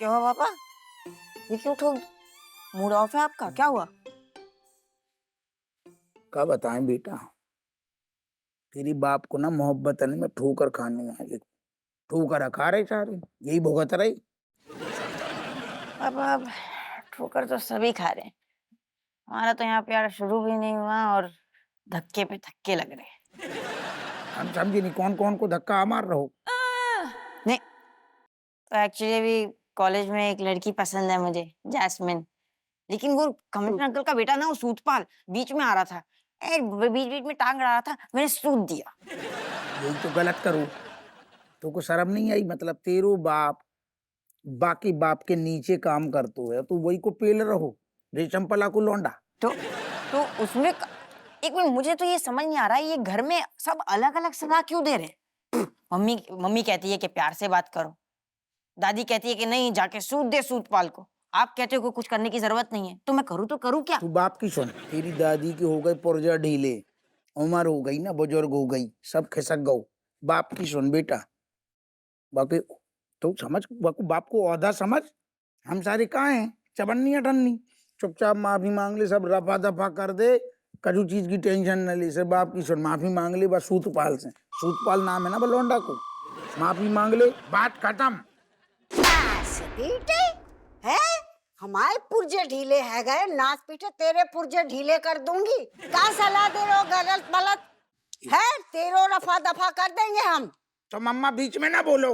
क्या हुआ पापा? ये क्यों ठोक? मूड ऑफ है आपका? क्या हुआ? क्या बताएं बेटा, तेरी बाप को ना मोहब्बत में ठोकर खाने आई। ठोकर खा रहे सारे, यही भुगत रही। पापा अब ठोकर तो सभी खा रहे हैं। हमारा तो यहाँ प्यार शुरू भी नहीं हुआ और धक्के पे धक्के लग रहे हैं। हम समझे नहीं कौन कौन को धक्का मार रहो। नहीं, तो एक्चुअली अभी कॉलेज में एक लड़की पसंद है मुझे, जैस्मिन। लेकिन वो कमिश्नर अंकल का बेटा ना, वो सूतपाल बीच में आ रहा था, बीच बीच में टांग रहा था, मैंने सूत दिया। यही तो गलत करो। तो को शर्म नहीं आई? मतलब तेरो बाप बाकी बाप के नीचे काम करतो है, तो वही को पेल रहो, रेशम पला को लौंडा। तो उसमें एक मिनट, मुझे तो ये समझ नहीं आ रहा है, ये घर में सब अलग अलग सलाह क्यों दे रहे हैं? मम्मी कहती है कि प्यार से बात करो, दादी कहती है कि नहीं जाके सूद दे सूतपाल को, आप कहते हो कि कुछ करने की जरूरत नहीं है, तो मैं करूँ तो करूँ क्या? तू बाप की सुन, तेरी दादी के हो गए पुर्जा ढीले, उम्र हो गई ना, बुजुर्ग हो गई, सब खिसक गो। बाप की सुन बेटा, बाकी तो समझ, बाप को औधा समझ। हम सारे कहाँ हैं? चबन्नी अठन्नी। चुपचाप माफी मांग ले, सब रफा दफा कर दे, कजू चीज की टेंशन न ले। सिर्फ बाप की सुन, माफी मांग ले बस सूतपाल से। सूतपाल नाम है ना बलोंडा को, माफी मांग ले, बात खत्म। बेटे है हमारे पुर्जे ढीले है गए, नाच पीटे तेरे पुर्जे ढीले कर दूंगी। क्या सलाह दे रहे हो? गलत मलत है, तेरो रफा दफा कर देंगे हम। तो मम्मा बीच में ना बोलो।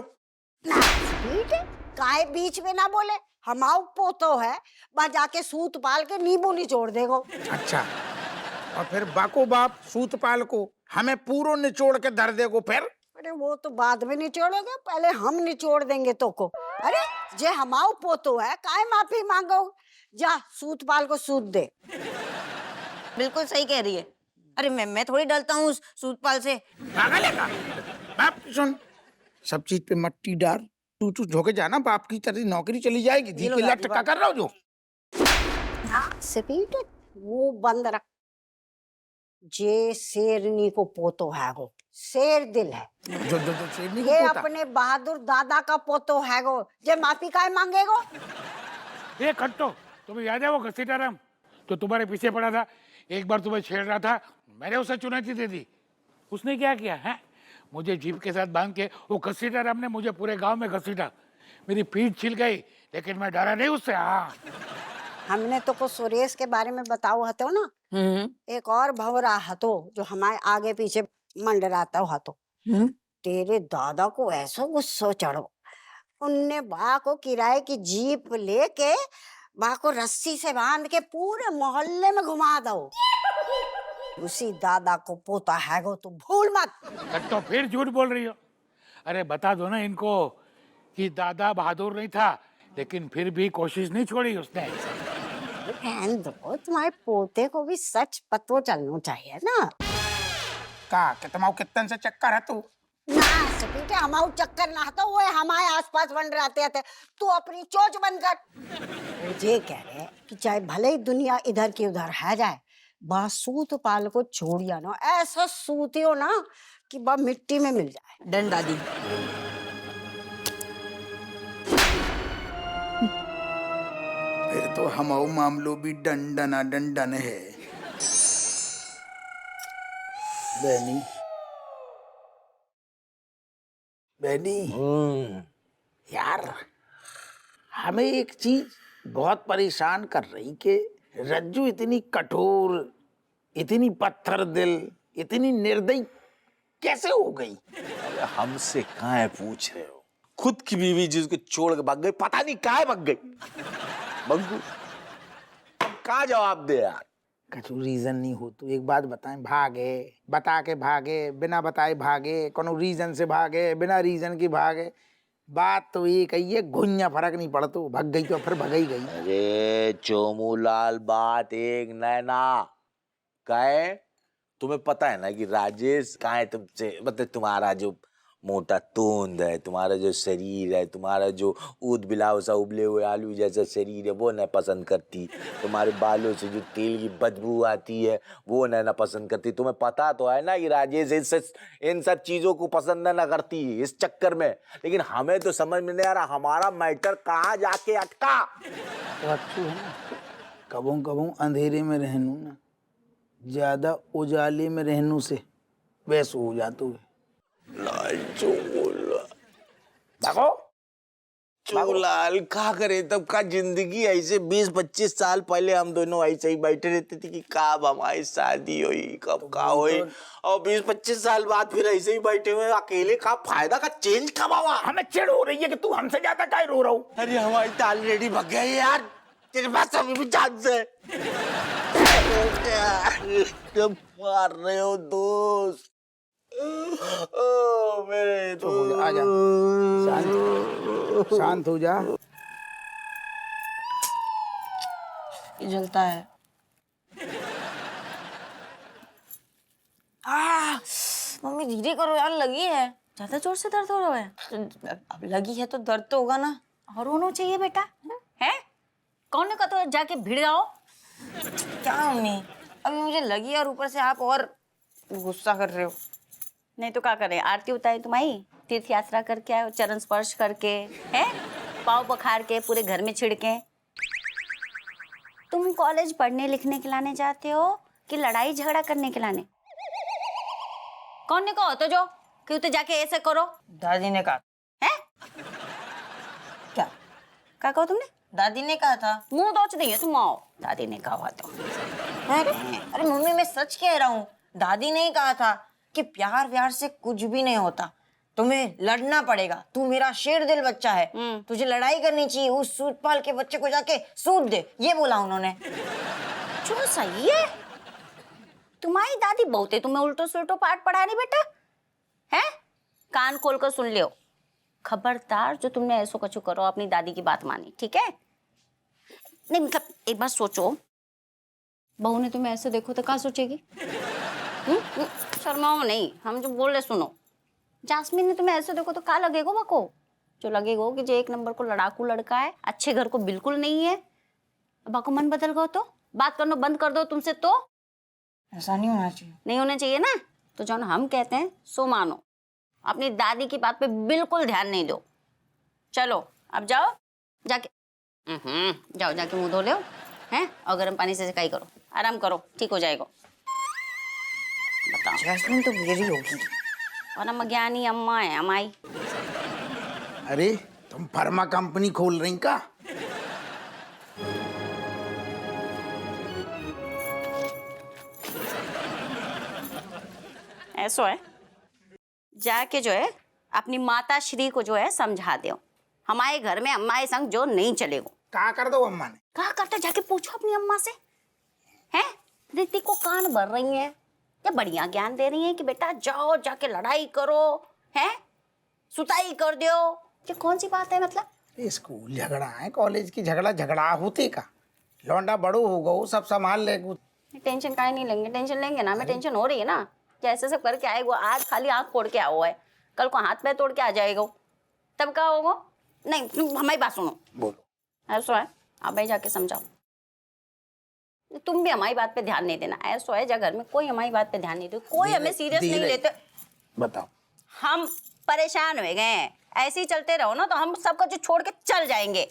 बेटे काहे बीच में ना बोले, हमाऊ पोतो है, बा जाके सूत पाल के नींबू निचोड़ देगो। अच्छा, और फिर बाको बाप सूतपाल को हमें पूरो निचोड़ के धर देगो फिर? अरे वो तो बाद में निचोड़ोगे, पहले हम निचोड़ देंगे तो को। अरे जे हमाऊ पोतो है, काहे माफी मांगो? जा सूत पाल को सूत दे। बिल्कुल सही कह रही है। अरे मैं थोड़ी डरता हूँ उस सूतपाल से। पागल है का? बाप की सुन, सब चीज पे मट्टी डाल, तू झोंके जाना, बाप की तरह नौकरी चली जाएगी। धी के लट का कर रहा हो जो। स्पीड वो बंद रख। जे शेरनी को पोतो है वो, शेर दिल है। जो शेरनी को ये पोता। अपने बहादुर दादा का पोतो है वो, जे माफी काहे मांगेगो? ये खट्टो, तुम्हें याद है वो घसीटाराम तो तुम्हारे पीछे पड़ा था, एक बार तुम्हें छेड़ रहा था, मैंने उसे चुनौती दे दी। उसने क्या किया है? मुझे जीप के साथ बांध के वो घसीटाराम ने मुझे पूरे गांव में घसीटा, मेरी पीठ छिल गई, लेकिन मैं डरा नहीं उससे। हाँ, हमने तो को सुरेश के बारे में बताओ हतो ना, एक और भंवरा हतो जो हमारे आगे पीछे मंडराता हतो। तेरे दादा को ऐसा गुस्सा चढ़ो, उनने बा को किराए की जीप लेके बा को रस्सी से बांध के पूरे मोहल्ले में घुमा दो। उसी दादा को पोता है गो, तू भूल मत। खट्टो फिर झूठ बोल रही हो। अरे बता दो ना इनको कि दादा बहादुर नहीं था, लेकिन फिर भी कोशिश नहीं छोड़ी उसने। रहने दो, तुम्हारे पोते को भी सच पतो चलना चाहिए ना। का कि तुम कितन से चक्कर है तू? ना बेटे, हमारे चक्कर ना तो वो हमारे आसपास बन रहते थे। तू अपनी चोच बंद कर। मुझे कह रहे कि चाहे भले ही दुनिया इधर की उधर है जाए, बा सूत पाल को छोड़िया ना, ऐसा सूतियो ना कि बा मिट्टी में मिल जाए। डन दादी। फिर तो हमाओ मामलो भी डंडना डंडन है। बहनी बहनी, यार हमें एक चीज बहुत परेशान कर रही कि रज्जू इतनी कठोर, इतनी पत्थर दिल, इतनी निर्दयी कैसे हो गई? अरे हमसे काहे पूछ रहे हो? खुद की बीवी जिसको छोड़ के भाग गई, पता नहीं काहे भाग गई। बंकू अब कहाँ जवाब दे यार? कछु रीजन नहीं हो तो एक बात बताएं, भागे बता के भागे, बिना बताए भागे, कोनो रीजन से भागे, बिना रीजन के भागे, बात तो एक ही है, घुइयां फर्क नहीं पड़ता। भग गई तो फिर भगाई गई। अरे चोमूलाल, बात एक नैना कहे, तुम्हें पता है ना कि राजेश कहाँ है तुमसे, मतलब तुम्हारा जो मोटा तोंद है, तुम्हारा जो शरीर है, तुम्हारा जो ऊद बिलाव सा उबले हुए आलू जैसा शरीर है वो न पसंद करती, तुम्हारे बालों से जो तेल की बदबू आती है वो न पसंद करती। तुम्हें पता तो है ना कि राजेश इन सब चीजों को पसंद न करती इस चक्कर में, लेकिन हमें तो समझ में नहीं आ रहा हमारा मैटर कहाँ जाके अटका। तो अच्छू है ना, कबों कबों अंधेरे में रहनू ना, ज्यादा उजाले में रहनू से वैसे हो जाते हुए। देखो चूलाल का करे तब का जिंदगी ऐसे 20-25 साल पहले हम दोनों ऐसे ही बैठे रहते थे कि कब हमारी शादी हुई कब का हुई, और 20-25 साल बाद फिर ऐसे ही बैठे हुए अकेले का फायदा का चेंज कब हुआ। हमें चिढ़ हो रही है कि तू हमसे ज्यादा काहे रो रहा हूँ। अरे हमारी तो ऑलरेडी भग गई यार, तेरे पास अभी भी चांस है। तुम मार रहे हो दोस्त। ओ मेरे चुप हो जा, आजा, शांत हो जा। ये जलता है। मम्मी धीरे करो यार, लगी है। ज्यादा जोर से दर्द हो रहा है। अब लगी है तो दर्द तो होगा ना। और होना चाहिए बेटा, है? कौन ने कहा तो जाके भिड़ जाओ? क्या मम्मी, अभी मुझे लगी है और ऊपर से आप और गुस्सा कर रहे हो। नहीं तो क्या करें, आरती उतारी तुम्हारी, तीर्थ यात्रा करके आए, चरण स्पर्श करके, है पाँव पखार के, पूरे घर में छिड़के। तुम कॉलेज पढ़ने लिखने के लाने जाते हो कि लड़ाई झगड़ा करने के लाने? कौन ने कहा तो जो कि तो जाके ऐसे करो? दादी ने कहा। है क्या क्या कहो तुमने? दादी ने कहा था। मुंह दोच देंगे तुम, आओ। दादी ने कहा तो अरे मम्मी मैं सच कह रहा हूँ, दादी ने ही कहा था कि प्यार व्यार से कुछ भी नहीं होता, तुम्हें लड़ना पड़ेगा। तू मेरा शेर दिल बच्चा है, तुझे लड़ाई करनी चाहिए। उस सूतपाल के बच्चे को जाके सूत दे, ये बोला उन्होंने। जो सही है, तुम्हारी दादी बहुत है तुम्हें उल्टो सुल्टो पाठ पढ़ा रही बेटा, है? कान खोल कर सुन लियो, खबरदार जो तुमने ऐसो कछु करो अपनी दादी की बात मानी, ठीक है? नहीं मतलब एक बार सोचो, बहू ने तुम्हें ऐसे देखो तो क्या सोचेगी? शर्माओ नहीं, हम जो बोल रहे सुनो। जास्मीन ने तुम्हें ऐसे देखो तो क्या लगेगा बको? जो लगेगा कि जो एक नंबर को लड़ाकू लड़का है, अच्छे घर को बिल्कुल नहीं है। बाको मन बदल गो तो बात करना बंद कर दो तुमसे, तो ऐसा नहीं होना चाहिए। नहीं होना चाहिए ना, तो जो हम कहते हैं सो मानो, अपनी दादी की बात पे बिल्कुल ध्यान नहीं दो। चलो अब जाओ, जाके जाओ, जाके मुंह धो लो, हैं, और गर्म पानी से सिकाई करो, आराम करो, ठीक हो जाएगा। बताओ, जैस्मिन तो गिरी होगी। और हम ज्ञानी अम्मा है हमारी। अरे तुम फार्मा कंपनी खोल रही का? ऐसो है, जाके जो है अपनी माता श्री को जो है समझा दो, हमारे घर में हमारे संग जो नहीं चलेगा। कहा कर दो अम्मा ने? कहा करते, जाके पूछो अपनी अम्मा से, हैं? रीति को कान भर रही है या बढ़िया ज्ञान दे रही है कि बेटा जाओ जाके लड़ाई करो, हैं, सुताई कर दो। ये कौन सी बात है? मतलब स्कूल झगड़ा है, कॉलेज की झगड़ा होते का, लौंडा बड़ो होगा वो सब संभाल लेगा। टेंशन काहे नहीं लेंगे? टेंशन लेंगे ना, हमें टेंशन हो रही है ना, जैसे सब करके आएगा। आज खाली आँख फोड़ के आओ है, कल को हाथ पैर तोड़ के आ जाएगा, तब क्या होगा? नहीं तुम हमारी बात सुनो। बोलो। ऐसा है, आप भाई जाके समझाओ, तुम भी हमारी बात पे ध्यान नहीं देना। ऐसा है, जब घर में कोई हमारी बात पे ध्यान नहीं दे, कोई हमें सीरियस नहीं लेते। बताओ। हम परेशान हो गए हैं, ऐसे ही चलते रहो ना तो हम सबका जो छोड़ के चल जाएंगे।